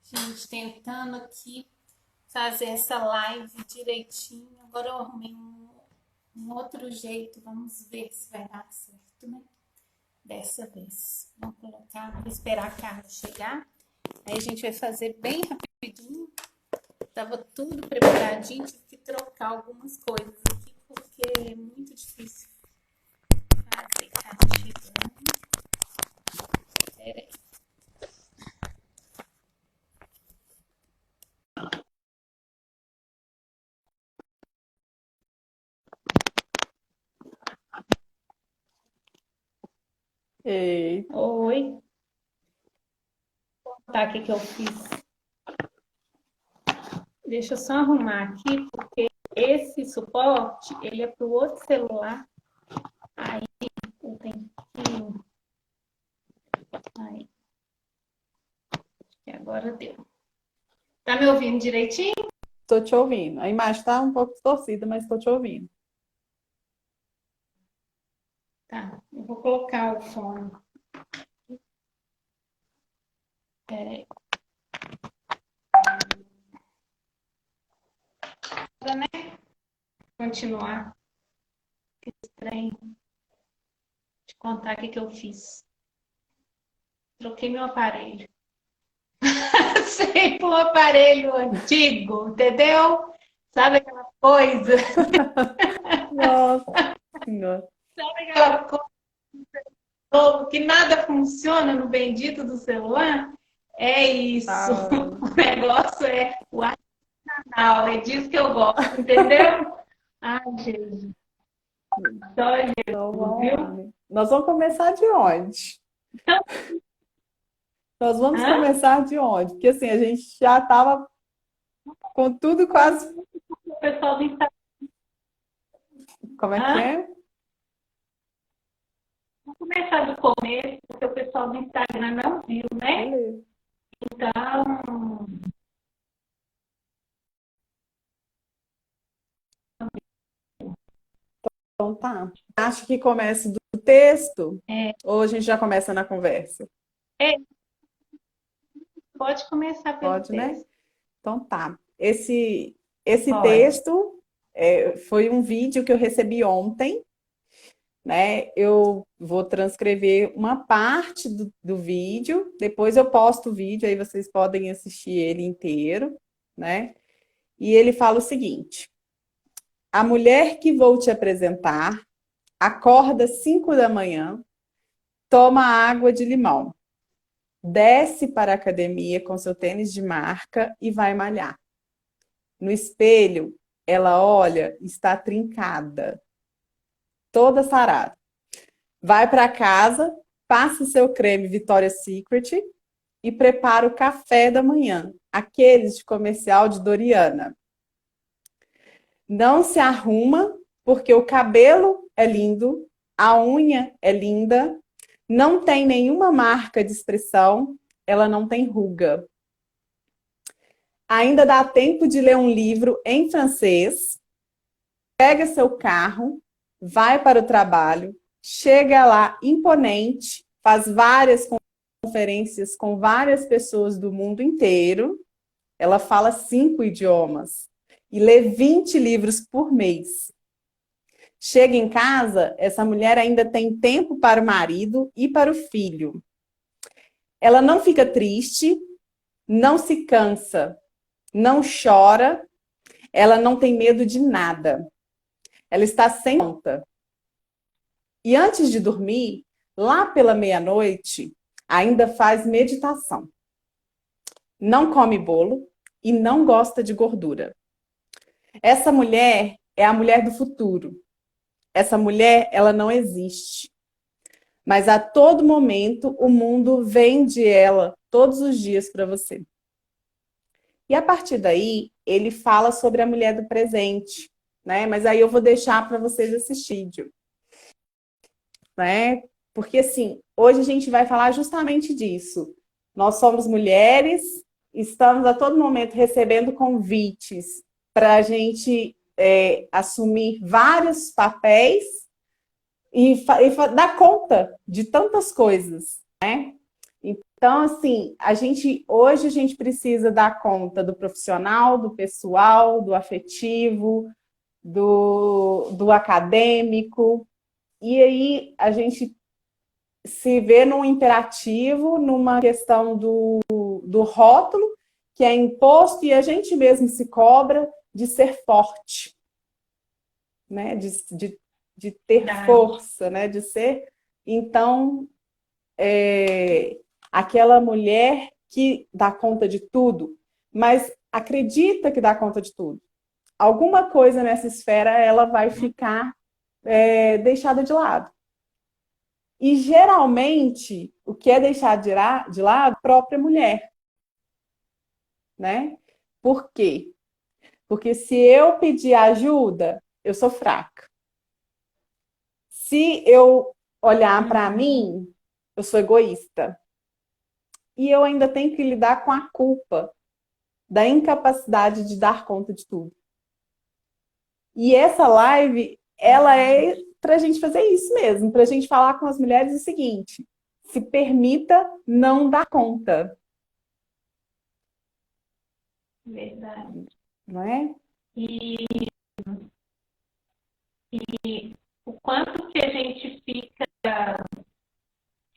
Gente, tentando aqui fazer essa live direitinho. Agora eu arrumei um outro jeito. Vamos ver se vai dar certo, né? Dessa vez. Vamos colocar, vou esperar a Carla chegar. Aí a gente vai fazer bem rapidinho. Tava tudo preparadinho, tive que trocar algumas coisas aqui, porque é muito difícil fazer. Carla chegando. Peraí. Ei, Oi. Vou contar o que eu fiz. Deixa eu só arrumar aqui, porque esse suporte, ele é para o outro celular. Aí eu tenho que... Aí, que agora deu. Tá me ouvindo direitinho? tô te ouvindo. A imagem tá um pouco distorcida, mas tô te ouvindo. Tá, eu vou colocar o fone. Peraí. Né? Continuar. Que estranho. Te contar o que eu fiz. Troquei meu aparelho. Sempre um aparelho antigo, entendeu? Sabe aquela coisa? Nossa Senhora. Sabe aquela coisa que nada funciona no bendito do celular? É isso. Ah, O negócio é o arsenal, é disso que eu gosto, entendeu? Ai, Jesus. Só então Jesus, vamos lá, viu? né? Nós vamos começar de onde? Nós vamos Hã? começar de onde? Porque assim, a gente já estava com tudo quase. O pessoal do Instagram. Como é que Hã? é? Vamos começar do começo, porque o pessoal do Instagram não viu, né? Beleza. Então, Então tá. Acho que começa do texto é, ou a gente já começa na conversa? é, pode começar pelo Pode, né? texto. Então tá. Esse Pode. texto foi um vídeo que eu recebi ontem, né? Eu vou transcrever uma parte do vídeo, depois eu posto o vídeo, aí vocês podem assistir ele inteiro, né? E ele fala o seguinte: a mulher que vou te apresentar acorda às 5 da manhã, toma água de limão, desce para a academia com seu tênis de marca e vai malhar. No espelho, ela olha, está trincada, toda sarada. Vai para casa, passa seu creme Victoria's Secret e prepara o café da manhã, aqueles de comercial de Doriana. Não se arruma, porque o cabelo é lindo, a unha é linda, não tem nenhuma marca de expressão, ela não tem ruga. Ainda dá tempo de ler um livro em francês, pega seu carro, vai para o trabalho, chega lá imponente, faz várias conferências com várias pessoas do mundo inteiro. Ela fala 5 idiomas e lê 20 livros por mês. Chega em casa, essa mulher ainda tem tempo para o marido e para o filho. Ela não fica triste, não se cansa, não chora, ela não tem medo de nada. Ela está sem conta. E antes de dormir, lá pela meia-noite, ainda faz meditação. Não come bolo e não gosta de gordura. Essa mulher é a mulher do futuro. Essa mulher, ela não existe. Mas a todo momento o mundo vende ela todos os dias para você. E a partir daí, ele fala sobre a mulher do presente, né? Mas aí eu vou deixar para vocês assistirem, né? Porque assim, hoje a gente vai falar justamente disso. Nós somos mulheres, estamos a todo momento recebendo convites para a gente assumir vários papéis e dar conta de tantas coisas, né? Então, assim, hoje a gente precisa dar conta do profissional, do pessoal, do afetivo, do acadêmico, e aí a gente se vê num imperativo, numa questão do rótulo, que é imposto, e a gente mesmo se cobra de ser forte, né? De ter força, né? De ser. Então, aquela mulher que dá conta de tudo, mas acredita que dá conta de tudo. Alguma coisa nessa esfera ela vai ficar deixada de lado. E geralmente o que é deixado de lado é a própria mulher, né? Por quê? Porque se eu pedir ajuda, eu sou fraca. Se eu olhar para mim, eu sou egoísta. E eu ainda tenho que lidar com a culpa da incapacidade de dar conta de tudo. E essa live, ela é para a gente fazer isso mesmo, para a gente falar com as mulheres o seguinte: se permita não dar conta. Verdade. Não é? E o quanto que a gente fica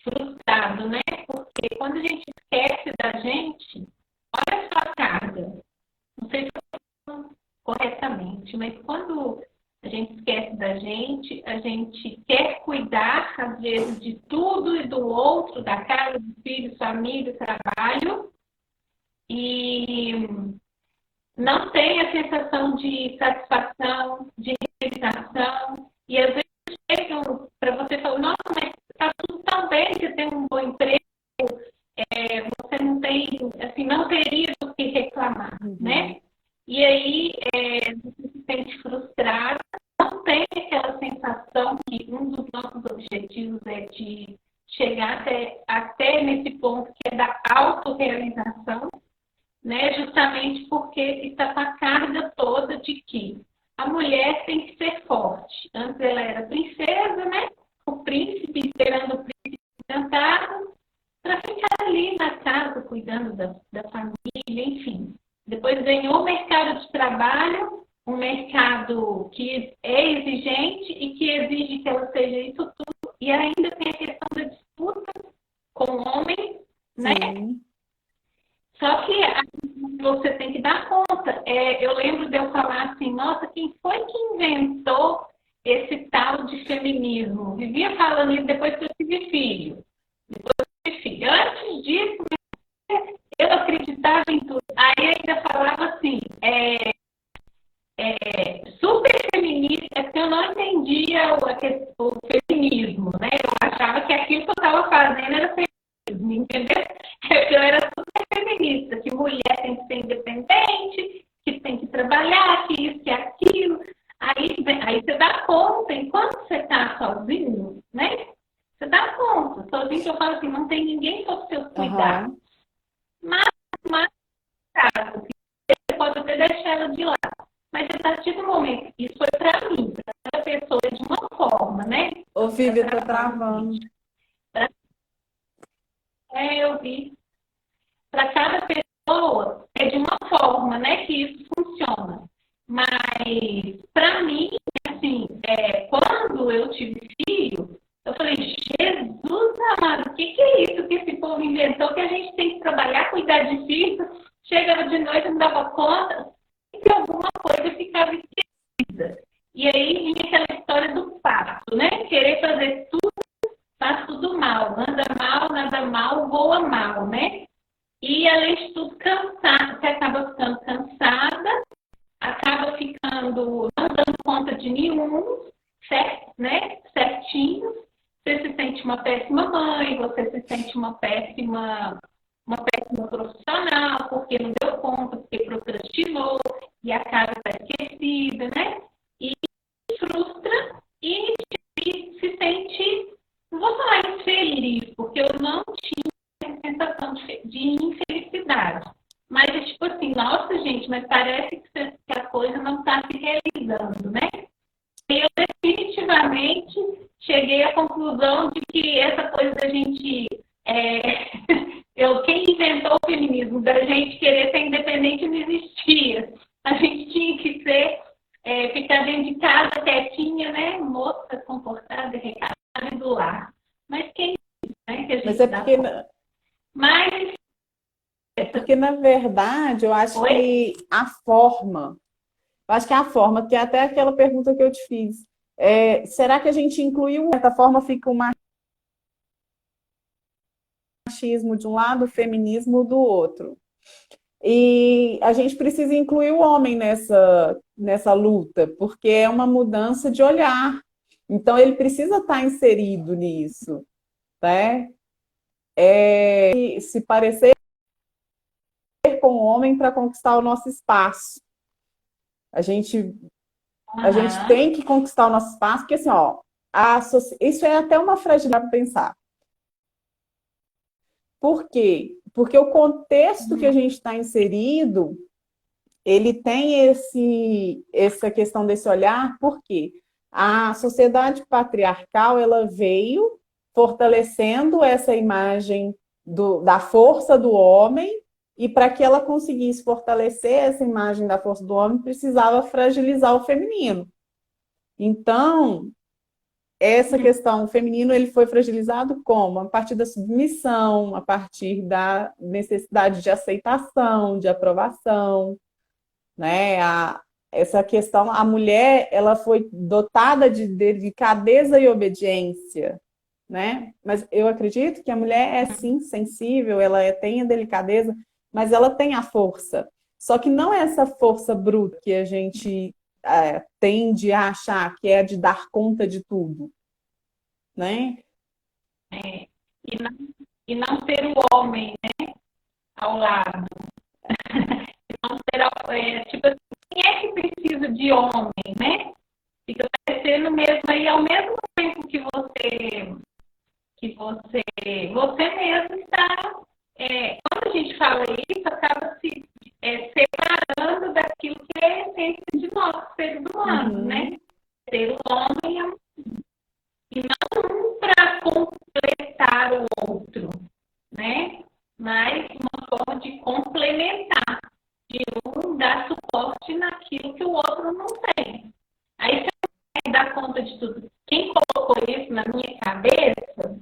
frustrado, né? Porque quando a gente esquece da gente, olha só a carga. Não sei se eu estou corretamente, mas quando a gente esquece da gente, a gente quer cuidar, às vezes, de tudo e do outro, da casa, dos filhos, família, trabalho, e não tem a sensação de satisfação, de realização, e às vezes chegam para você e falam, nossa, mas está tudo tão bem, você tem um bom emprego, você não tem, assim, não teria do que reclamar, né? E aí você se sente frustrada, não tem aquela sensação que um dos nossos objetivos é de chegar até nesse ponto que é da autorrealização, né? Justamente porque está com a carga toda de que a mulher tem que ser forte. Antes ela era princesa, né? O príncipe esperando o príncipe encantado para ficar ali na casa, cuidando da família, enfim. Depois ganhou o mercado de trabalho, um mercado que é exigente e que exige que ela seja isso tudo. E ainda tem a questão da disputa com o homem, né? Sim. Só que você tem que dar conta. Eu lembro de eu falar assim, nossa, quem foi que inventou esse tal de feminismo? Vivia falando isso depois que eu tive filho. Antes disso, eu acreditava em tudo. Aí ainda falava assim, super feminista, que eu não entendia o feminismo, né? Eu achava que aquilo que eu estava fazendo era feminismo, entendeu? Eu era super feminista, que mulher tem que ser independente, que tem que trabalhar, que isso, que aquilo. Aí você dá conta, enquanto você está sozinho, né? Você dá conta. Sozinho que eu falo assim, não tem ninguém sob seus cuidados. Mas caso, você pode até deixar ela de lado. Mas a partir do momento, isso foi para mim, para cada pessoa de uma forma, né? Ô, Vivi, tá travando. Eu vi. Para cada pessoa é de uma forma, né, que isso funciona. Mas, para mim, assim, quando eu tive filho, eu falei, Jesus amado, o que é isso que esse povo inventou? Que a gente tem que trabalhar, cuidar de filhos, chegava de noite, não dava conta, e alguma coisa ficava esquecida. E aí vinha aquela história do pato, né? Querer fazer tudo, faz tudo mal. Anda mal, nada mal, voa mal, né? E além de tudo, cansada, você acaba ficando cansada, acaba ficando não dando conta de nenhum, certo, né? Certinho. Você se sente uma péssima mãe, você se sente uma péssima profissional, porque não deu conta, porque procrastinou, e a casa está esquecida, né? E frustra e se sente, não vou falar infeliz, porque eu não tinha a sensação de infelicidade. Mas é tipo assim, nossa gente, mas parece que a coisa não está se realizando, né? E eu definitivamente cheguei à conclusão de que essa coisa da gente quem inventou o feminismo da gente querer ser independente não existia. A gente tinha que ser, ficar dentro de casa quietinha, né? Moça comportada, recastada do lar. Mas quem né, que a gente Mas é dá porque, conta? Mas, na verdade, eu acho oi? que a forma, que é até aquela pergunta que eu te fiz. Será que a gente incluiu, de certa forma, fica o machismo de um lado, o feminismo do outro? E a gente precisa incluir o homem nessa luta, porque é uma mudança de olhar. Então, ele precisa estar inserido nisso, né? E se parecer com o homem para conquistar o nosso espaço. A gente, a gente Aham. tem que conquistar o nosso espaço, porque assim, ó, isso é até uma fragilidade para pensar. Por quê? Porque o contexto que a Uhum. gente está inserido, ele tem essa questão desse olhar, porque a sociedade patriarcal ela veio fortalecendo essa imagem da força do homem, e para que ela conseguisse fortalecer essa imagem da força do homem, precisava fragilizar o feminino. Então, essa Uhum. questão, o feminino ele foi fragilizado como? A partir da submissão, a partir da necessidade de aceitação, de aprovação, né? Essa questão, a mulher, ela foi dotada de delicadeza e obediência, né? Mas eu acredito que a mulher é sim sensível, tem a delicadeza, mas ela tem a força. Só que não é essa força bruta que a gente tende a achar que é de dar conta de tudo, né? É, e, não, e não ter o homem, né, ao lado. Não ter, tipo assim, quem é que precisa de homem, né? Fica parecendo mesmo aí, ao mesmo tempo você mesmo está. Quando a gente fala isso, acaba se separando daquilo que é a essência de nós, seres humanos, né? Uhum. Ser o homem e não um para completar o outro, né? Mas uma forma de complementar, de um dar suporte naquilo que o outro não tem. Aí você dá conta de tudo. Quem colocou isso na minha cabeça,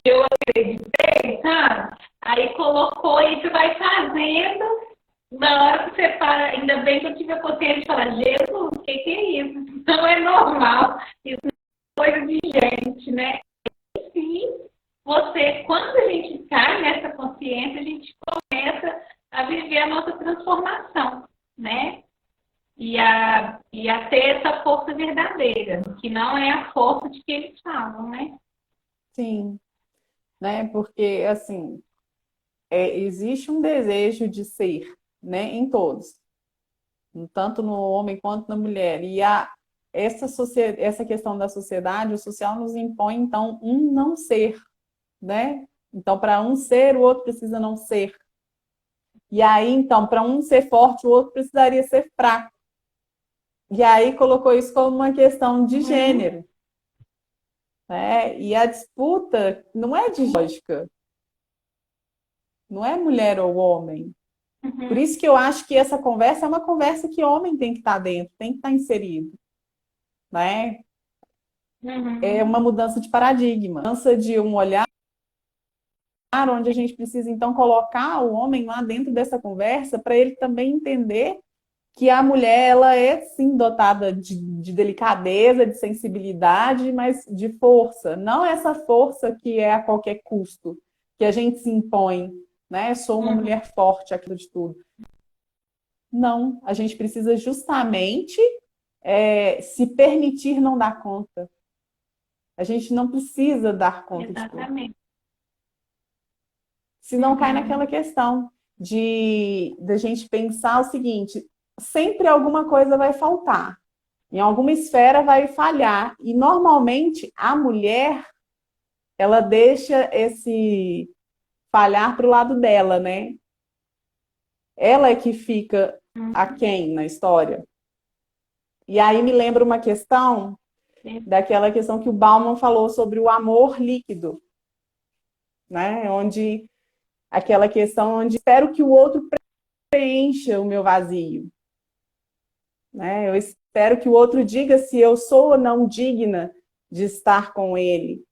que eu acreditei, sabe? Aí colocou e você vai fazendo. Na hora que você para, ainda bem que eu tive a potência de falar, Jesus, o que é isso? Não é normal. Isso não é coisa de gente, né? Sim, quando a gente cai nessa consciência, a gente começa a viver a nossa transformação, né? E a ter essa força verdadeira, que não é a força de que eles falam, né? Sim, né? Porque assim, existe um desejo de ser, né, em todos, tanto no homem quanto na mulher. E essa questão da sociedade, o social nos impõe, então, um não ser, né? Então, para um ser, o outro precisa não ser. E aí, então, para um ser forte, o outro precisaria ser fraco. E aí colocou isso como uma questão de Uhum, gênero, né? E a disputa não é de lógica, não é mulher ou homem. Por uhum, isso que eu acho que essa conversa é uma conversa que homem tem que estar dentro, tem que estar inserido, né? É uhum. uma mudança de paradigma, mudança de um olhar onde a gente precisa então colocar o homem lá dentro dessa conversa para ele também entender que a mulher ela é sim dotada de delicadeza, de sensibilidade, mas de força, não essa força que é a qualquer custo, que a gente se impõe, né? Sou uma Uhum. mulher forte, aquilo de tudo. Não, a gente precisa justamente se permitir não dar conta. A gente não precisa dar conta de tudo. Exatamente. Senão cai naquela Uhum. questão de da gente pensar o seguinte: sempre alguma coisa vai faltar, em alguma esfera vai falhar. E normalmente a mulher ela deixa esse falhar para o lado dela, né? Ela é que fica Uhum. aquém na história. E aí me lembra uma questão, daquela questão que o Bauman falou sobre o amor líquido. né? Onde aquela questão onde espero que o outro preencha o meu vazio, né? Eu espero que o outro diga se eu sou ou não digna de estar com ele.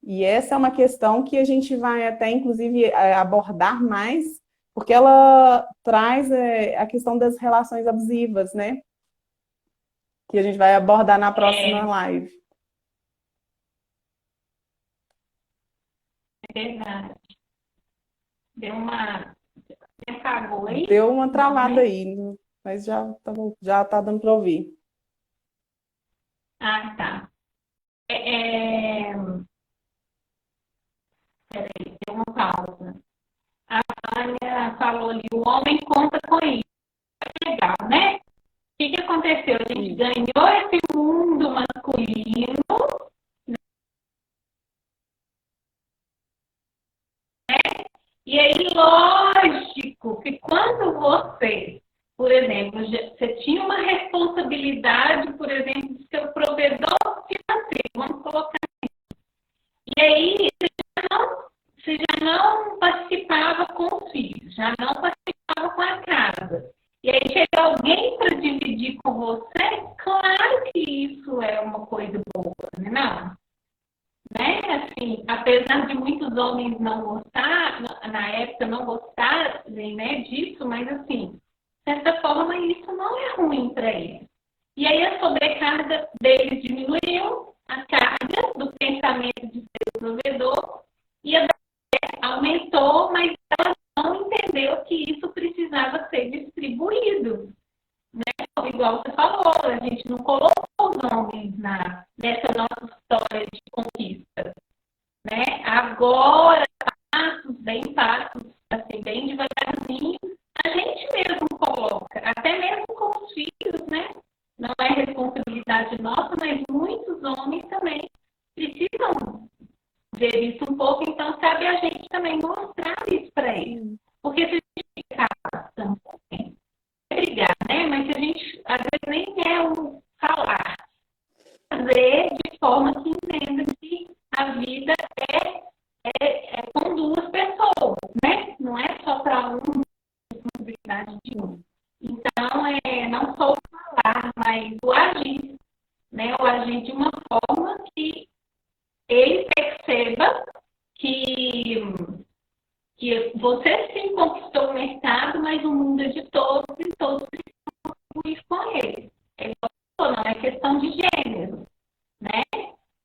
E essa é uma questão que a gente vai até, inclusive, abordar mais, porque ela traz a questão das relações abusivas, né? Que a gente vai abordar na próxima live. É verdade. Deu uma. Você apagou aí? Deu uma travada aí, mas já tá dando para ouvir. Ah, tá. Peraí, deu uma pausa. A Vânia falou ali, o homem conta com isso. Legal, né? O que aconteceu? A gente ganhou esse mundo masculino, né? E aí, lógico que quando você, por exemplo, você tinha uma responsabilidade, por exemplo, de ser o provedor financeiro, vamos colocar. E aí, você já não participava com os filhos, já não participava com a casa. E aí chega alguém para dividir com você, claro que isso é uma coisa boa, não? Né? Assim, apesar de muitos homens não gostar, na época não gostarem, né, disso, mas assim, de certa forma isso não é ruim para eles. E aí a sobrecarga deles diminuiu, a carga do pensamento de ser o provedor, e a aumentou, mas ela não entendeu que isso precisava ser distribuído. Né? Igual você falou, a gente não colocou os homens nessa nossa história de conquista. Né? Agora, passos, assim, bem devagarzinho, a gente mesmo coloca, até mesmo com os filhos, né? Não é responsabilidade nossa, mas muitos homens também precisam ver isso um pouco, então cabe a gente também mostrar isso para eles. Porque se a gente ficar também, brigar, né? Mas se a gente às vezes nem quer falar, fazer de forma que entenda que a vida é com duas pessoas, né? Não é só para responsabilidade de um. Então, não só o falar, mas o agir, né? O agir de uma forma que ele perceba que você sim conquistou o mercado, mas o mundo é de todos e todos precisam contribuir com ele. Ele falou, não é questão de gênero, né?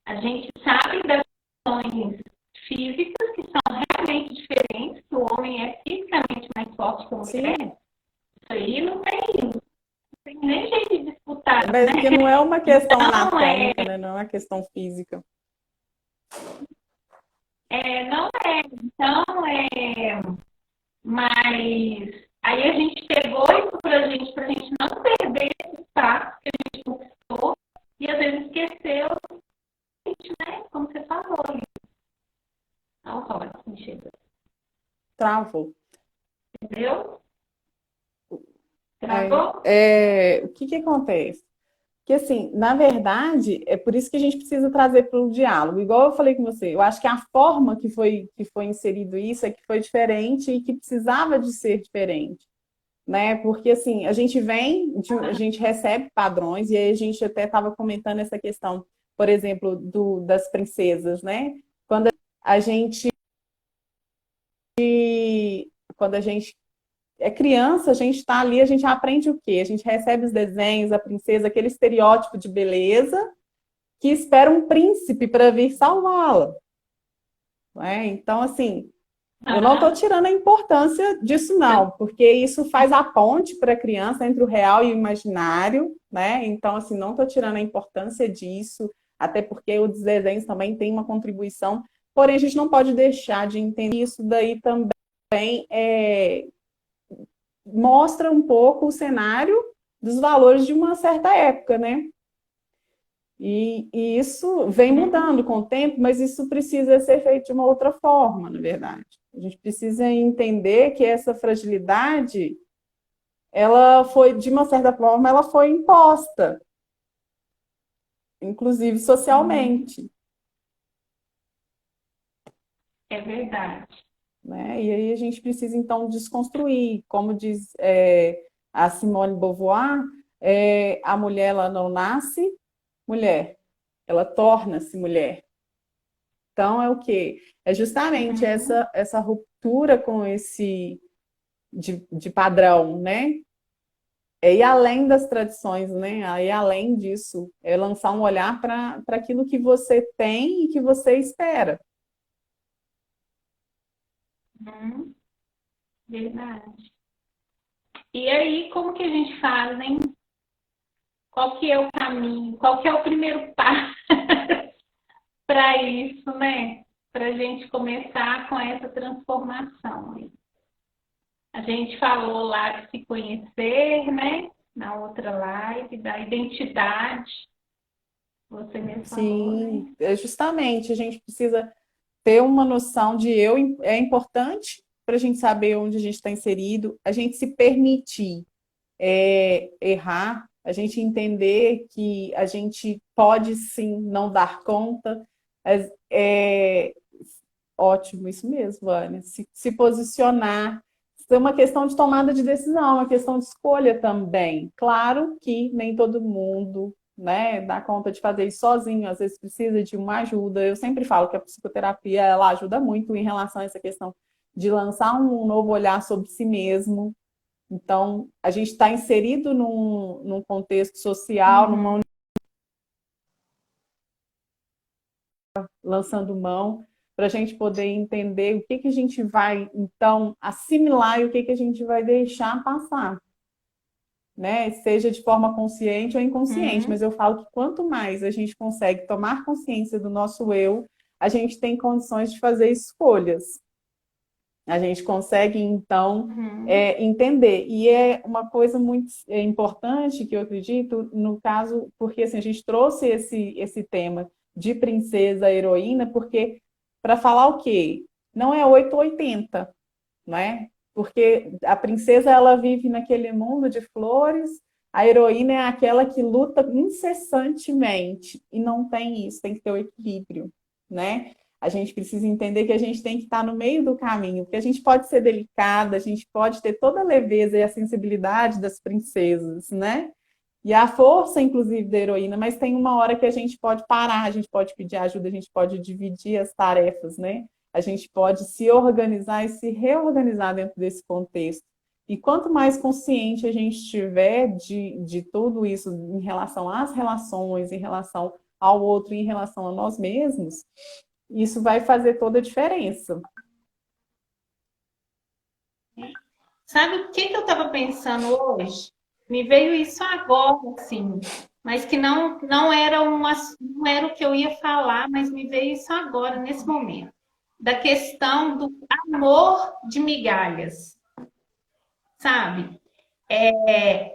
A gente sabe das questões físicas que são realmente diferentes, que o homem é fisicamente mais forte que a mulher. Sim. Isso aí não tem nem jeito de disputar. Mas né? Que não é uma questão anatômica, né? Não é uma questão física. Não é. Então, mas aí a gente pegou isso pra gente não perder esse espaço que a gente conquistou e às vezes esqueceu, né? Como você falou. Olha o Ross, chega. Travou. Entendeu? Travou? O que acontece? Que, assim, na verdade, é por isso que a gente precisa trazer para o diálogo. Igual eu falei com você, eu acho que a forma que foi inserido isso é que foi diferente e que precisava de ser diferente. Né? Porque, assim, a gente a gente recebe padrões, e aí a gente até estava comentando essa questão, por exemplo, das princesas, né? Quando a gente é criança, a gente está ali, a gente aprende o quê? A gente recebe os desenhos, a princesa, aquele estereótipo de beleza que espera um príncipe para vir salvá-la. Né? Então, assim, eu não estou tirando a importância disso, não, porque isso faz a ponte para a criança entre o real e o imaginário, né? Então, assim, não estou tirando a importância disso, até porque os desenhos também têm uma contribuição, porém a gente não pode deixar de entender isso daí também mostra um pouco o cenário dos valores de uma certa época, né? E isso vem mudando com o tempo, mas isso precisa ser feito de uma outra forma, na verdade. A gente precisa entender que essa fragilidade, ela foi, de uma certa forma, ela foi imposta, inclusive socialmente. É verdade. né? E aí a gente precisa, então, desconstruir. Como diz a Simone de Beauvoir, a mulher ela não nasce mulher, ela torna-se mulher. Então, é o quê? É justamente Uhum. essa ruptura com esse de padrão, né? É ir além das tradições, né? É ir além disso, é lançar um olhar para aquilo que você tem e que você espera. Uhum. Verdade. E aí, como que a gente faz, hein? Qual que é o caminho? Qual que é o primeiro passo para isso, né? Para a gente começar com essa transformação aí. A gente falou lá de se conhecer, né? Na outra live, da identidade. Você mesmo falou, Sim, né? é justamente, a gente precisa ter uma noção de eu é importante para a gente saber onde a gente está inserido, a gente se permitir errar, a gente entender que a gente pode sim não dar conta. É ótimo, isso mesmo, Vânia. Se posicionar. Isso é uma questão de tomada de decisão, uma questão de escolha também. Claro que nem todo mundo, né, dá conta de fazer isso sozinho, às vezes precisa de uma ajuda. Eu sempre falo que a psicoterapia ela ajuda muito em relação a essa questão de lançar um novo olhar sobre si mesmo. Então, a gente está inserido num contexto social, Uhum. lançando mão, para a gente poder entender o que a gente vai, então, assimilar e o que a gente vai deixar passar, né? Seja de forma consciente ou inconsciente, mas Uhum. eu falo que quanto mais a gente consegue tomar consciência do nosso eu, a gente tem condições de fazer escolhas. A gente consegue, então, Uhum. entender. E é uma coisa muito importante que eu acredito, no caso, porque assim, a gente trouxe esse tema de princesa heroína, porque para falar o quê? Não é 8 ou 80, não é? Porque a princesa ela vive naquele mundo de flores, a heroína é aquela que luta incessantemente e não tem isso, tem que ter o equilíbrio, né? A gente precisa entender que a gente tem que estar no meio do caminho, porque a gente pode ser delicada, a gente pode ter toda a leveza e a sensibilidade das princesas, né? E a força, inclusive, da heroína, mas tem uma hora que a gente pode parar, a gente pode pedir ajuda, a gente pode dividir as tarefas, né? A gente pode se organizar e se reorganizar dentro desse contexto. E quanto mais consciente a gente estiver de tudo isso em relação às relações, em relação ao outro, em relação a nós mesmos, isso vai fazer toda a diferença. Sabe o que que eu estava pensando hoje? Me veio isso agora, assim, mas que não era não era o que eu ia falar, mas me veio isso agora, nesse momento, da questão do amor de migalhas, sabe?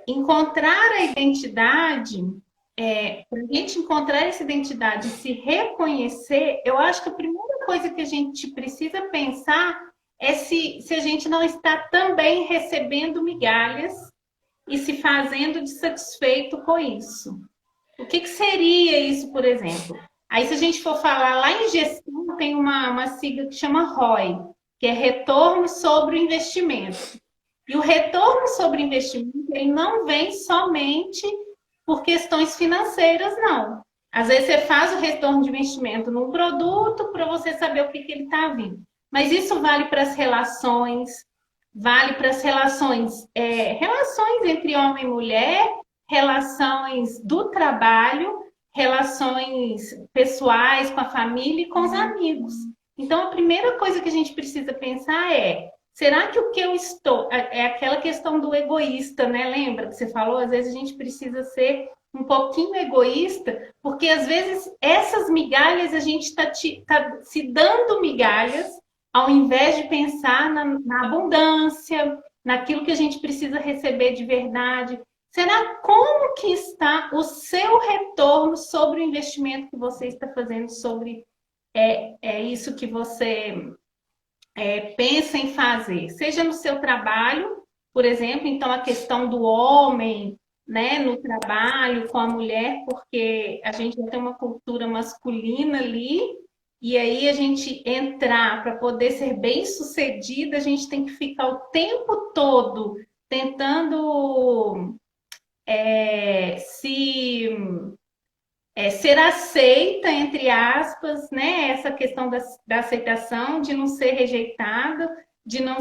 Encontrar a identidade, para a gente encontrar essa identidade e se reconhecer, eu acho que a primeira coisa que a gente precisa pensar é se a gente não está também recebendo migalhas e se fazendo de satisfeito com isso. O que seria isso, por exemplo? Aí, se a gente for falar lá em gestão, tem uma sigla que chama ROI, que é Retorno sobre o Investimento. E o retorno sobre investimento, ele não vem somente por questões financeiras, não. Às vezes você faz o retorno de investimento num produto para você saber o que ele está vindo. Mas isso vale para as relações, vale para as relações, relações entre homem e mulher, relações do trabalho, relações pessoais com a família e com os amigos. Então, a primeira coisa que a gente precisa pensar é: será que o que eu estou. É aquela questão do egoísta, né? Lembra que você falou? Às vezes a gente precisa ser um pouquinho egoísta, porque às vezes essas migalhas a gente está se dando migalhas ao invés de pensar na abundância, naquilo que a gente precisa receber de verdade. Será como que está o seu retorno sobre o investimento que você está fazendo, sobre isso que você pensa em fazer, seja no seu trabalho, por exemplo, então a questão do homem, né, no trabalho com a mulher, porque a gente tem uma cultura masculina ali E aí a gente entrar para poder ser bem-sucedida, a gente tem que ficar o tempo todo tentando se ser aceita, entre aspas, né? Essa questão da aceitação, de não ser rejeitado, de não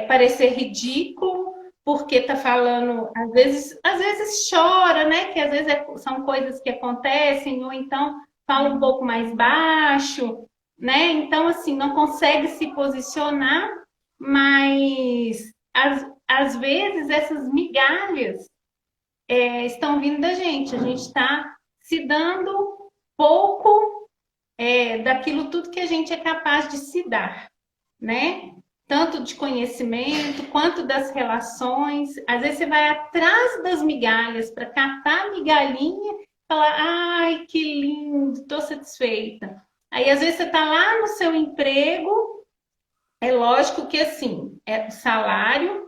parecer ridículo, porque tá falando, às vezes chora, né? Que às vezes são coisas que acontecem, ou então fala um pouco mais baixo, né? Então, assim, não consegue se posicionar, mas às vezes essas migalhas estão vindo da gente. A gente está se dando pouco daquilo tudo que a gente é capaz de se dar, né? Tanto de conhecimento quanto das relações. Às vezes você vai atrás das migalhas para catar a migalhinha e falar, ai, que lindo, estou satisfeita. Aí às vezes você está lá no seu emprego, é lógico que assim, o salário,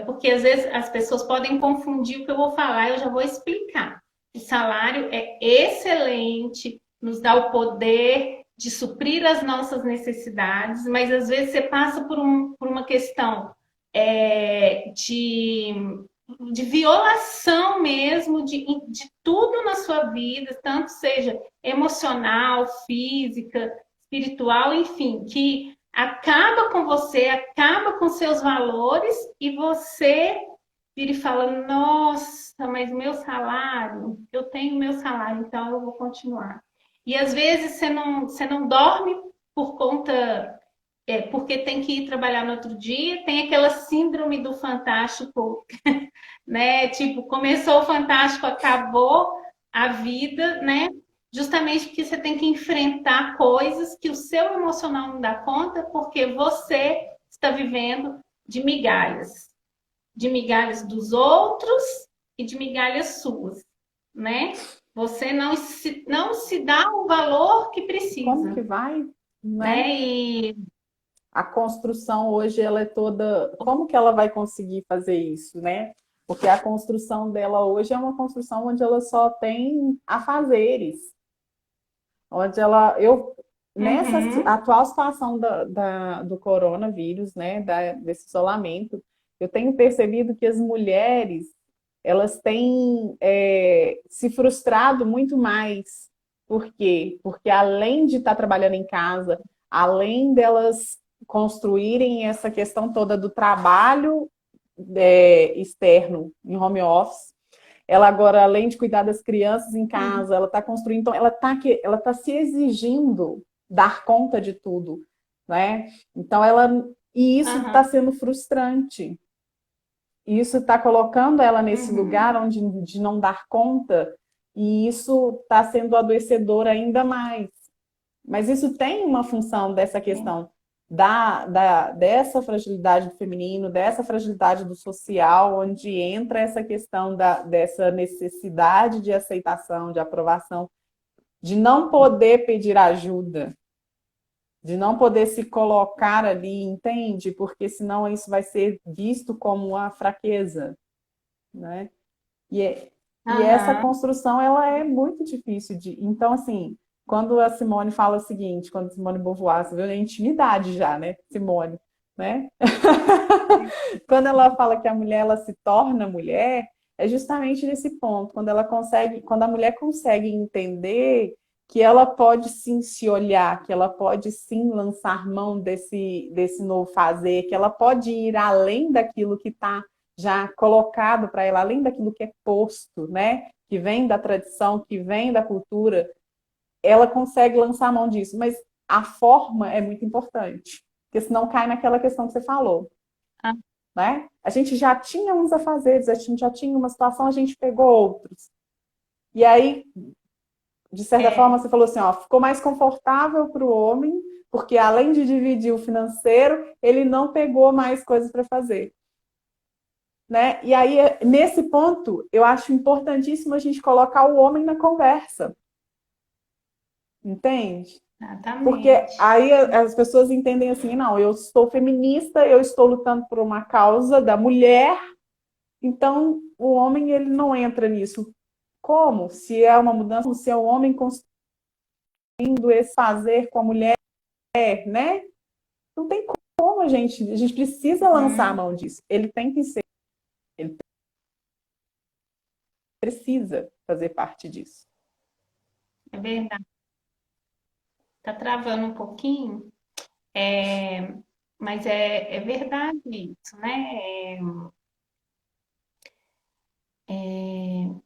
porque às vezes as pessoas podem confundir o que eu vou falar, eu já vou explicar. O salário é excelente, nos dá o poder de suprir as nossas necessidades, mas às vezes você passa por uma questão é, de, de violação mesmo de tudo na sua vida, tanto seja emocional, física, espiritual, enfim, que acaba com você, acaba com seus valores e você vira e fala: nossa, mas meu salário, eu tenho meu salário, então eu vou continuar. E às vezes você não dorme por conta, porque tem que ir trabalhar no outro dia, tem aquela síndrome do fantástico, né? Tipo, começou o fantástico, acabou a vida, né? Justamente porque você tem que enfrentar coisas que o seu emocional não dá conta, porque você está vivendo de migalhas dos outros e de migalhas suas, né? Você não se dá o valor que Como que precisa, vai, né? né? E A construção hoje ela é toda. Como que ela vai conseguir fazer isso, né? Porque a construção dela hoje é uma construção onde ela só tem afazeres, onde nessa uhum, atual situação do coronavírus, né, desse isolamento, eu tenho percebido que as mulheres elas têm se frustrado muito mais. Por quê? Porque além de estar trabalhando em casa, além delas construírem essa questão toda do trabalho externo em home office, ela agora, além de cuidar das crianças em sim, casa, ela está construindo, então ela tá se exigindo dar conta de tudo, né? Então e isso está uhum, sendo frustrante. E isso está colocando ela nesse lugar uhum, onde de não dar conta, e isso está sendo adoecedor ainda mais. Mas isso tem uma função dessa sim. questão dessa fragilidade do feminino, dessa fragilidade do social, onde entra essa questão dessa necessidade de aceitação, de aprovação, de não poder pedir ajuda, de não poder se colocar ali, entende? Porque senão isso vai ser visto como uma fraqueza, né? E, e essa Aham. construção, ela é muito difícil de... Então, assim, quando a Simone fala o seguinte, quando a Simone Beauvoir, você vê a intimidade já, né, Simone, né? Quando ela fala que a mulher, ela se torna mulher, é justamente nesse ponto, quando a mulher consegue entender que ela pode sim se olhar, que ela pode sim lançar mão desse novo fazer, que ela pode ir além daquilo que está já colocado para ela, além daquilo que é posto, né? Que vem da tradição, que vem da cultura, ela consegue lançar mão disso. Mas a forma é muito importante, porque senão cai naquela questão que você falou, Ah, né? A gente já tinha uns afazeres, a gente já tinha uma situação, a gente pegou outros. E aí, de certa forma, é. você falou assim, ó, ficou mais confortável para o homem, porque além de dividir o financeiro, ele não pegou mais coisas para fazer. Né? E aí, nesse ponto, eu acho importantíssimo a gente colocar o homem na conversa, entende? Porque Exatamente. aí as pessoas entendem assim, não, eu sou feminista, eu estou lutando por uma causa da mulher, então o homem ele não entra nisso. Como? Se é uma mudança, se é o homem esse fazer com a mulher, né? Não tem como a gente precisa lançar a mão disso. Ele precisa fazer parte disso. É verdade. Tá travando um pouquinho, mas é verdade isso, né?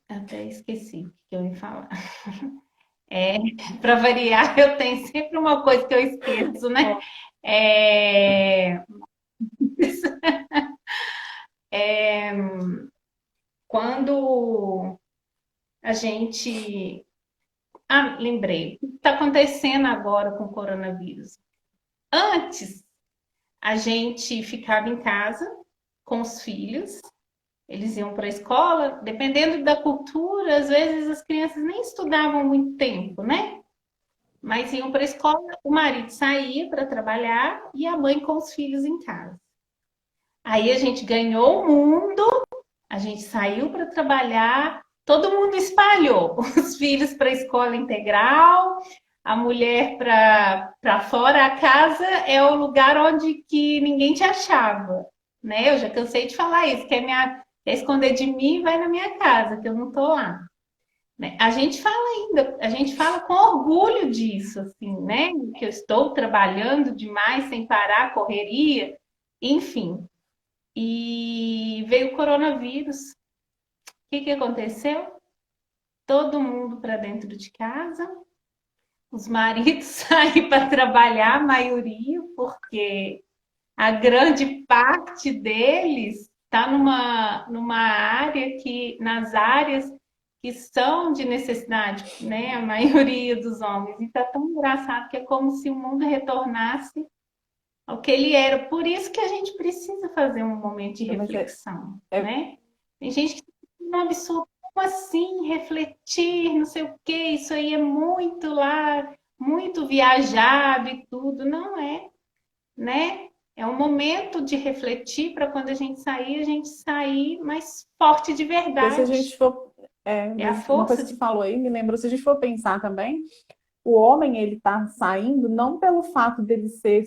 Até esqueci o que eu ia falar. É, para variar, eu tenho sempre uma coisa que eu esqueço, né? É, quando a gente. Ah, lembrei. O que está acontecendo agora com o coronavírus? Antes, a gente ficava em casa com os filhos, eles iam para a escola, dependendo da cultura, às vezes as crianças nem estudavam muito tempo, né? Mas iam para a escola, o marido saía para trabalhar e a mãe com os filhos em casa. Aí a gente ganhou o mundo, a gente saiu para trabalhar, todo mundo espalhou os filhos para a escola integral, a mulher para fora. A casa é o lugar onde que ninguém te achava, né? Eu já cansei de falar isso, quer esconder de mim, vai na minha casa, que eu não tô lá. Né? A gente fala ainda, a gente fala com orgulho disso, assim, né? Que eu estou trabalhando demais, sem parar, correria, enfim. E veio o coronavírus. O que aconteceu? Todo mundo para dentro de casa, os maridos saem para trabalhar, a maioria, porque a grande parte deles está numa área nas áreas que são de necessidade, né? A maioria dos homens. E está tão engraçado que é como se o mundo retornasse ao que ele era. Por isso que a gente precisa fazer um momento de reflexão, né? Tem gente que não absurdo, como assim refletir, não sei o quê, isso aí é muito lá, muito viajado e tudo. Não é, né? É um momento de refletir para quando a gente sair mais forte de verdade. Se a gente for, a uma força coisa que você falou aí, me lembrou, se a gente for pensar também, o homem, ele está saindo não pelo fato dele ser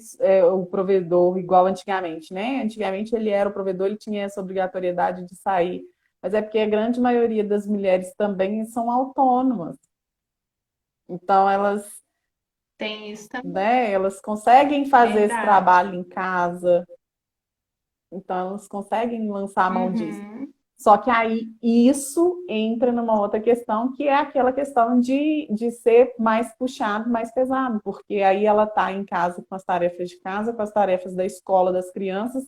o provedor igual antigamente, né? Antigamente ele era o provedor, ele tinha essa obrigatoriedade de sair, mas é porque a grande maioria das mulheres também são autônomas. Então elas tem isso também, né, elas conseguem fazer esse verdade. trabalho em casa, então elas conseguem lançar a mão disso. Só que aí isso entra numa outra questão, que é aquela questão de ser mais puxado, mais pesado, porque aí ela está em casa com as tarefas de casa, com as tarefas da escola das crianças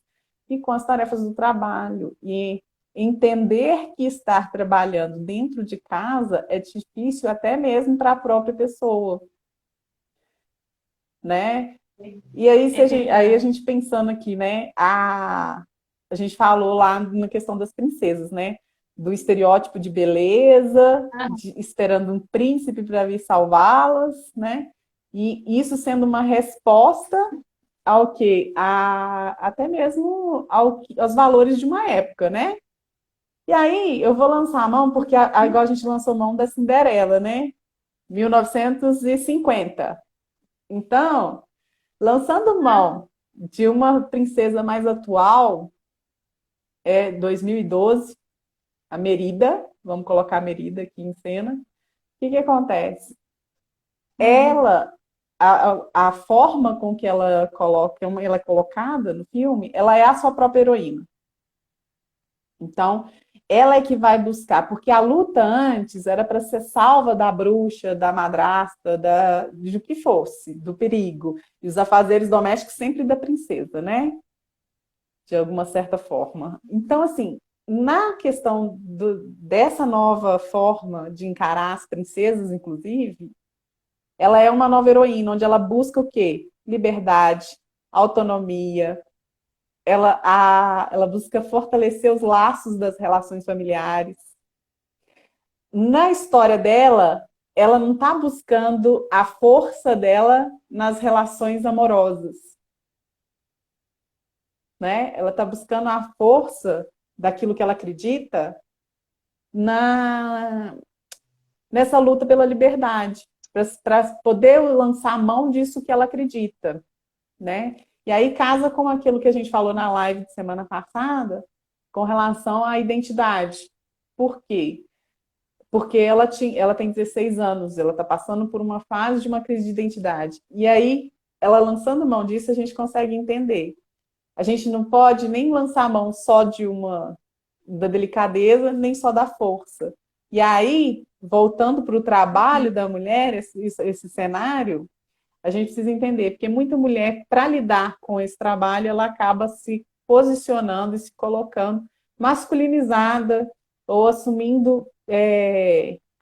e com as tarefas do trabalho. E entender que estar trabalhando dentro de casa é difícil até mesmo para a própria pessoa, né? E aí, aí a gente pensando aqui, né? A gente falou lá na questão das princesas, né? Do estereótipo de beleza, esperando um príncipe para vir salvá-las, né? E isso sendo uma resposta ao que? Até mesmo aos valores de uma época, né? E aí eu vou lançar a mão, porque igual a gente lançou mão da Cinderela, né? 1950. Então, lançando mão de uma princesa mais atual, 2012, a Merida, vamos colocar a Merida aqui em cena. O que acontece? Ela, a forma com que ela é colocada no filme, ela é a sua própria heroína. Então, ela é que vai buscar, porque a luta antes era para ser salva da bruxa, da madrasta, de que fosse, do perigo. E os afazeres domésticos sempre da princesa, né? De alguma certa forma. Então, assim, na questão dessa nova forma de encarar as princesas, inclusive, ela é uma nova heroína, onde ela busca o quê? Liberdade, autonomia, ela busca fortalecer os laços das relações familiares. Na história dela, ela não está buscando a força dela nas relações amorosas, né? Ela está buscando a força daquilo que ela acredita nessa luta pela liberdade. para poder lançar a mão disso que ela acredita, né? E aí casa com aquilo que a gente falou na live de semana passada, com relação à identidade. Por quê? Porque ela tem 16 anos, ela está passando por uma fase de uma crise de identidade. E aí, ela lançando mão disso, a gente consegue entender. A gente não pode nem lançar a mão só da delicadeza, nem só da força. E aí, voltando para o trabalho da mulher, esse cenário, a gente precisa entender, porque muita mulher, para lidar com esse trabalho, ela acaba se posicionando e se colocando masculinizada ou assumindo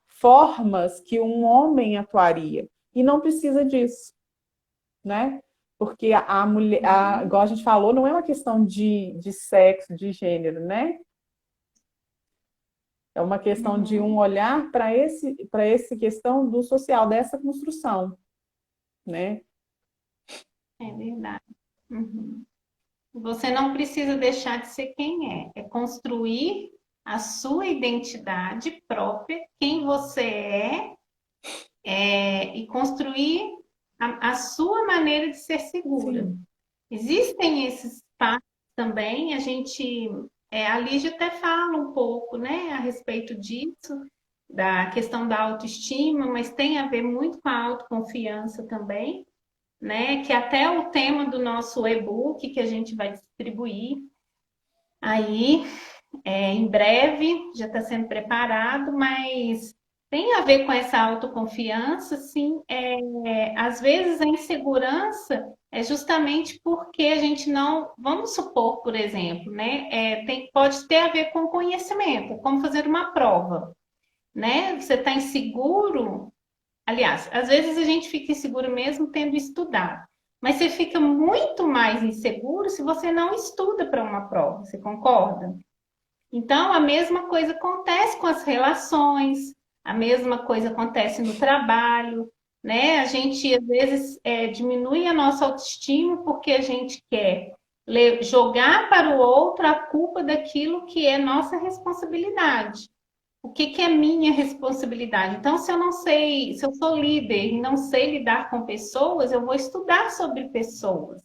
formas que um homem atuaria. E não precisa disso, né? Porque a mulher, igual a gente falou, não é uma questão de sexo, de gênero, né? É uma questão de um olhar para essa questão do social, dessa construção, né? É verdade. Uhum. Você não precisa deixar de ser quem é. É construir a sua identidade própria, quem você e construir a sua maneira de ser segura. Sim. Existem esses passos também, a Lígia até fala um pouco, né, a respeito disso, da questão da autoestima, mas tem a ver muito com a autoconfiança também, né, que até o tema do nosso e-book que a gente vai distribuir aí em breve, já está sendo preparado, mas tem a ver com essa autoconfiança, sim. Às vezes a insegurança é justamente porque a gente não, vamos supor, por exemplo, né? Pode ter a ver com conhecimento, como fazer uma prova, né? Você está inseguro, aliás, às vezes a gente fica inseguro mesmo tendo estudado, mas você fica muito mais inseguro se você não estuda para uma prova, você concorda? Então, a mesma coisa acontece com as relações, a mesma coisa acontece no trabalho, né? A gente, às vezes, diminui a nossa autoestima porque a gente quer jogar para o outro a culpa daquilo que é nossa responsabilidade. O que é minha responsabilidade? Então, se eu não sei, se eu sou líder e não sei lidar com pessoas, eu vou estudar sobre pessoas,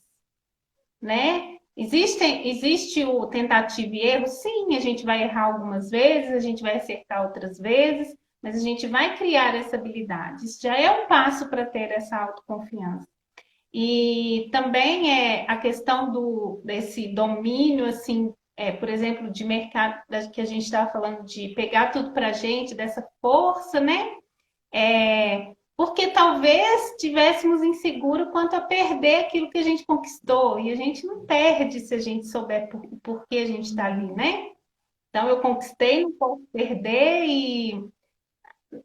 né? Existe o tentativa e erro? Sim, a gente vai errar algumas vezes, a gente vai acertar outras vezes, mas a gente vai criar essa habilidade. Isso já é um passo para ter essa autoconfiança. E também é a questão desse domínio, assim, por exemplo, de mercado, que a gente estava falando de pegar tudo para a gente, dessa força, né? Porque talvez estivéssemos inseguros quanto a perder aquilo que a gente conquistou. E a gente não perde se a gente souber por que a gente está ali, né? Então, eu conquistei, não posso perder,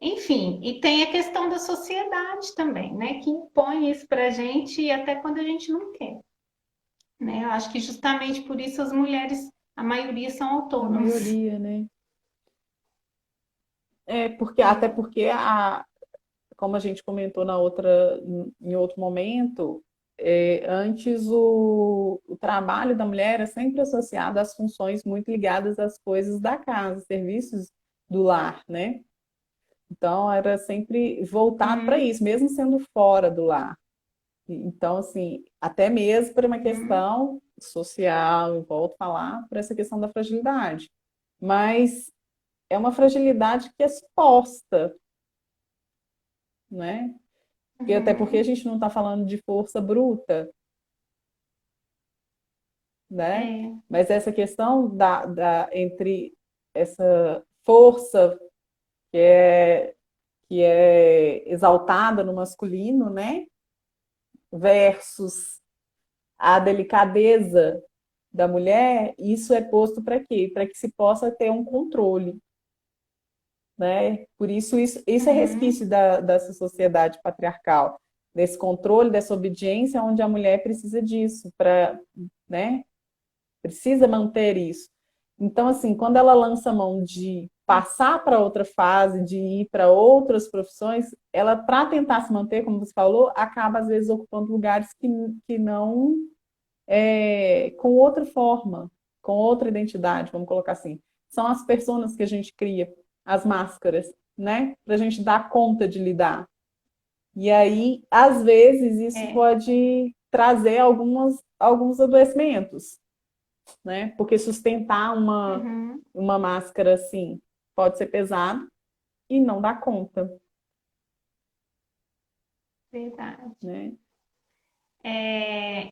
enfim. E tem a questão da sociedade também, né? Que impõe isso para a gente até quando a gente não quer. Né? Eu acho que justamente por isso as mulheres, a maioria são A autônomas. maioria, né? Até porque como a gente comentou em outro momento, antes o trabalho da mulher era sempre associado às funções muito ligadas às coisas da casa, serviços do lar, né? Então era sempre voltado para isso, mesmo sendo fora do lar. Então, assim, até mesmo por uma questão social, eu volto a falar, por essa questão da fragilidade. Mas é uma fragilidade que é suposta, né? Até porque a gente não está falando de força bruta, né? Mas essa questão entre essa força que que é exaltada no masculino, né? Versus a delicadeza da mulher, isso é posto para quê? Para que se possa ter um controle, né? Por isso é resquício dessa sociedade patriarcal, desse controle, dessa obediência, onde a mulher precisa disso para, né? Precisa manter isso. Então, assim, quando ela lança a mão de passar para outra fase, de ir para outras profissões, ela, para tentar se manter, como você falou, acaba às vezes ocupando lugares que não com outra forma, com outra identidade, vamos colocar assim. São as personas que a gente cria, as máscaras, né? Para a gente dar conta de lidar. E aí, às vezes, isso É. pode trazer alguns adoecimentos, né? Porque sustentar Uhum, uma máscara assim pode ser pesado e não dá conta, verdade. né?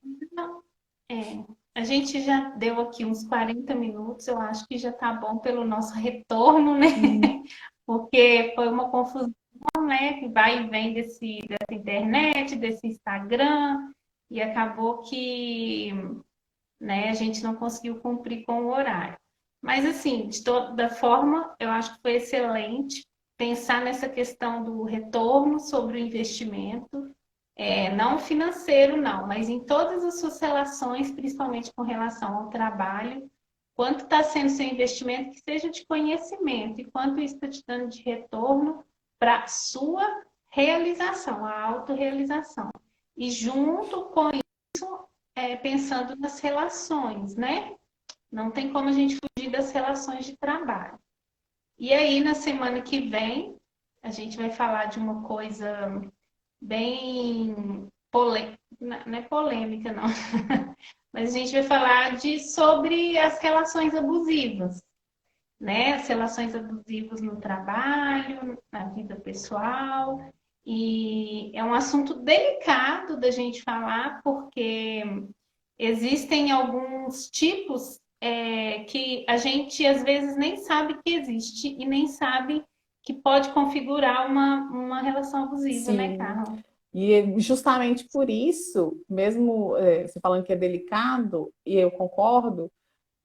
Então, é, a gente já deu aqui uns 40 minutos, eu acho que já tá bom pelo nosso retorno, né? Sim, Porque foi uma confusão, né? Que vai e vem dessa internet, desse Instagram, e acabou que, né, a gente não conseguiu cumprir com o horário. Mas, assim, de toda forma, eu acho que foi excelente pensar nessa questão do retorno sobre o investimento, não financeiro, não, mas em todas as suas relações, principalmente com relação ao trabalho, quanto está sendo seu investimento, que seja de conhecimento, e quanto isso está te dando de retorno para a sua realização, a autorrealização. E junto com pensando nas relações, né? Não tem como a gente fugir das relações de trabalho. E aí, na semana que vem, a gente vai falar de uma coisa bem polêmica, não é polêmica, não, mas a gente vai falar sobre as relações abusivas, né? As relações abusivas no trabalho, na vida pessoal. E é um assunto delicado da gente falar, porque existem alguns tipos que a gente às vezes nem sabe que existe e nem sabe que pode configurar uma relação abusiva, né, sim. Carla? E justamente por isso, mesmo você falando que é delicado, e eu concordo,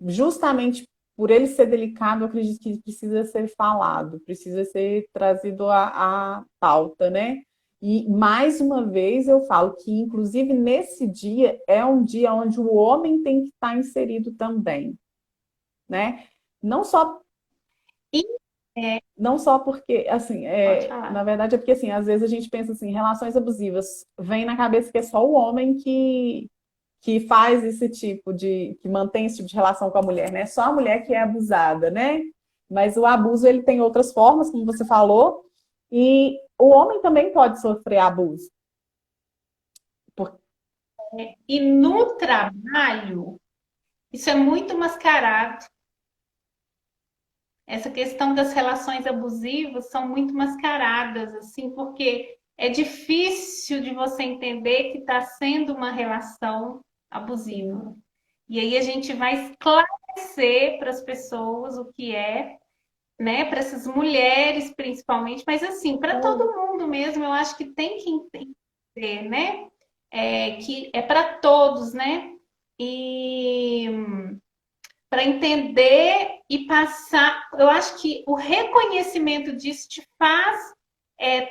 justamente por ele ser delicado, eu acredito que precisa ser falado, precisa ser trazido à pauta, né? E mais uma vez eu falo que, inclusive, nesse dia é um dia onde o homem tem que estar inserido também, né? Não só E, é, não só porque, assim, pode na falar. verdade é porque, assim, às vezes a gente pensa assim, relações abusivas, vem na cabeça que é só o homem que faz esse tipo que mantém esse tipo de relação com a mulher, né? Só a mulher que é abusada, né? Mas o abuso, ele tem outras formas, como você falou, e o homem também pode sofrer abuso. Por- E no trabalho, isso é muito mascarado. Essa questão das relações abusivas são muito mascaradas, assim, porque é difícil de você entender que está sendo uma relação Sim, abusiva. E aí a gente vai esclarecer para as pessoas o que é, né, para essas mulheres principalmente, mas assim, para é, todo mundo mesmo, eu acho que tem que entender, né, que é para todos, né, e para entender e passar. Eu acho que o reconhecimento disso te faz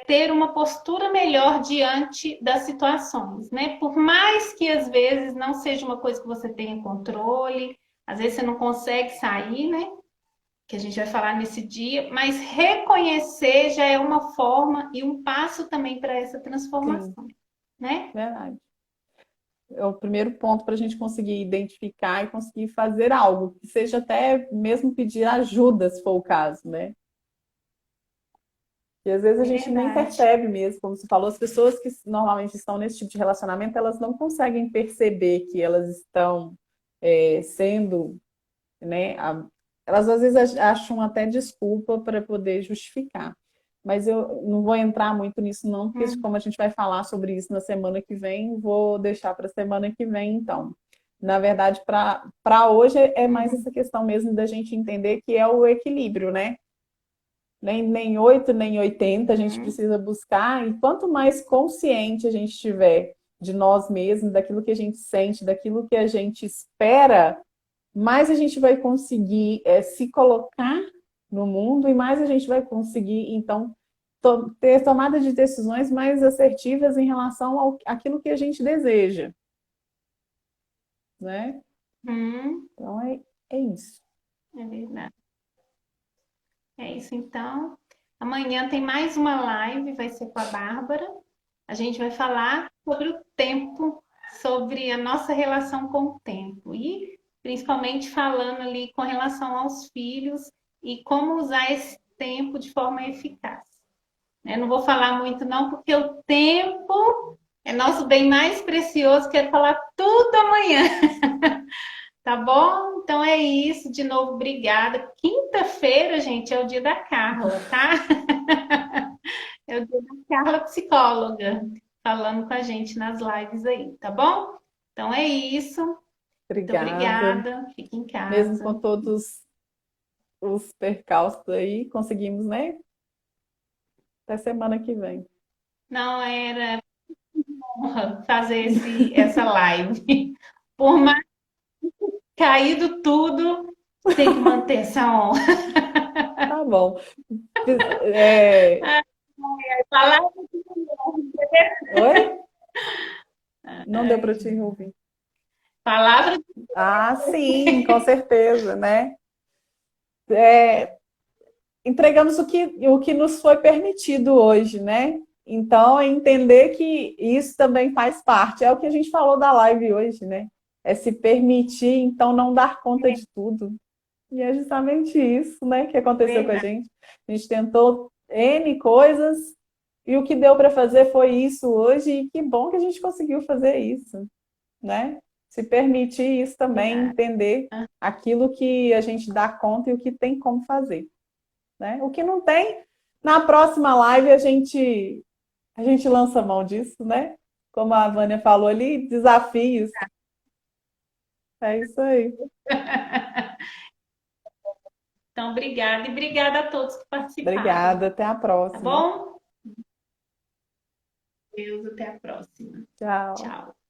ter uma postura melhor diante das situações, né? Por mais que às vezes não seja uma coisa que você tenha controle, às vezes você não consegue sair, né? Que a gente vai falar nesse dia, mas reconhecer já é uma forma e um passo também para essa sim, transformação, né? verdade. É o primeiro ponto para a gente conseguir identificar e conseguir fazer algo, que seja até mesmo pedir ajuda, se for o caso, né? E às vezes a gente nem Verdade. percebe mesmo, como você falou, as pessoas que normalmente estão nesse tipo de relacionamento, elas não conseguem perceber que elas estão sendo, né? Elas às vezes acham até desculpa para poder justificar. Mas eu não vou entrar muito nisso, não, porque Hum, como a gente vai falar sobre isso na semana que vem, vou deixar para a semana que vem, então. Na verdade, para hoje é mais hum, essa questão mesmo da gente entender que é o equilíbrio, né? Nem 8 nem 80 a gente uhum. precisa buscar, e quanto mais consciente a gente estiver de nós mesmos, daquilo que a gente sente, daquilo que a gente espera, mais a gente vai conseguir se colocar no mundo e mais a gente vai conseguir, então, ter tomada de decisões mais assertivas em relação àquilo que a gente deseja, né? Hum, Então, é isso. é verdade. É isso, então. Amanhã tem mais uma live, vai ser com a Bárbara. A gente vai falar sobre o tempo, sobre a nossa relação com o tempo e principalmente falando ali com relação aos filhos e como usar esse tempo de forma eficaz. Eu não vou falar muito não, porque o tempo é nosso bem mais precioso, quero falar tudo amanhã, tá bom? Então é isso, de novo, obrigada. Quinta-feira, gente, é o dia da Carla, tá? É o dia da Carla psicóloga, falando com a gente nas lives aí, tá bom? Então é isso. Muito Obrigada. obrigada. Fique em Mesmo casa. com todos os percalços aí, conseguimos, né? Até semana que vem. Não era honra fazer essa live. Por mais caído tudo, tem que manter essa honra. Tá bom. É, Falar oi? Não deu para te ouvir. palavra Ah, sim, com certeza, né? É, entregamos o que nos foi permitido hoje, né? Então, é entender que isso também faz parte. É o que a gente falou da live hoje, né? É se permitir, então, não dar conta de tudo. E é justamente isso, né, que aconteceu com a verdade. gente. A gente tentou N coisas e o que deu para fazer foi isso hoje. E que bom que a gente conseguiu fazer isso, né? Se permitir isso também, entender aquilo que a gente dá conta e o que tem como fazer, né? O que não tem, na próxima live a gente lança mão disso, né? Como a Vânia falou ali, desafios. É isso aí. Então, obrigada e obrigada a todos que participaram, Obrigada, até a tá próxima. bom? Deus, até a próxima. Tchau. Tchau.